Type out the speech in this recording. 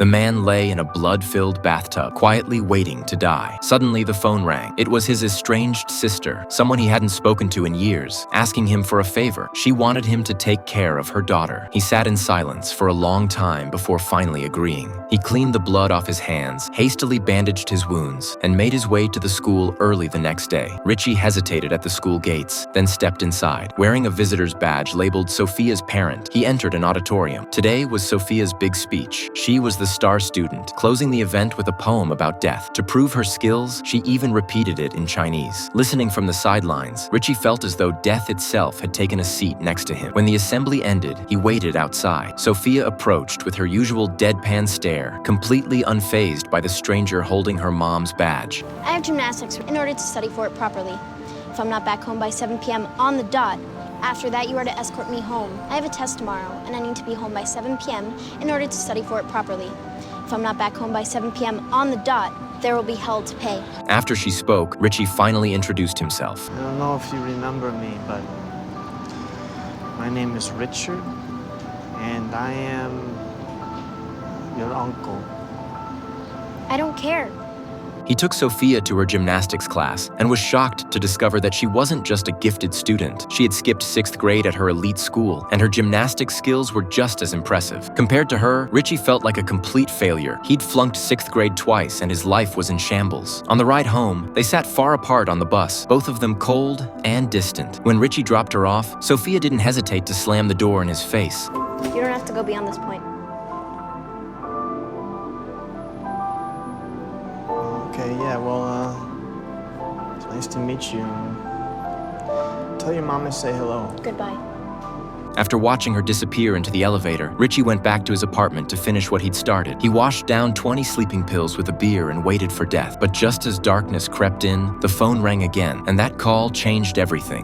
The man lay in a blood-filled bathtub, quietly waiting to die. Suddenly, the phone rang. It was his estranged sister, someone he hadn't spoken to in years, asking him for a favor. She wanted him to take care of her daughter. He sat in silence for a long time before finally agreeing. He cleaned the blood off his hands, hastily bandaged his wounds, and made his way to the school early the next day. Richie hesitated at the school gates, then stepped inside. Wearing a visitor's badge labeled Sophia's parent, he entered an auditorium. Today was Sophia's big speech. She was the star student, closing the event with a poem about death. To prove her skills, she even repeated it in Chinese. Listening from the sidelines, Richie felt as though death itself had taken a seat next to him. When the assembly ended, he waited outside. Sophia approached with her usual deadpan stare, completely unfazed by the stranger holding her mom's badge. I have gymnastics in order to study for it properly. If I'm not back home by 7 p.m. on the dot, after that, you are to escort me home. I have a test tomorrow, and I need to be home by 7 p.m. in order to study for it properly. If I'm not back home by 7 p.m. on the dot, there will be hell to pay. After she spoke, Richie finally introduced himself. I don't know if you remember me, but my name is Richard, and I am your uncle. I don't care. He took Sophia to her gymnastics class and was shocked to discover that she wasn't just a gifted student. She had skipped 6th grade at her elite school, and her gymnastics skills were just as impressive. Compared to her, Richie felt like a complete failure. He'd flunked 6th grade twice, and his life was in shambles. On the ride home, they sat far apart on the bus, both of them cold and distant. When Richie dropped her off, Sophia didn't hesitate to slam the door in his face. You don't have to go beyond this point. Okay, yeah, well, it's nice to meet you. Tell your mom I say hello. Goodbye. After watching her disappear into the elevator, Richie went back to his apartment to finish what he'd started. He washed down 20 sleeping pills with a beer and waited for death. But just as darkness crept in, the phone rang again, and that call changed everything.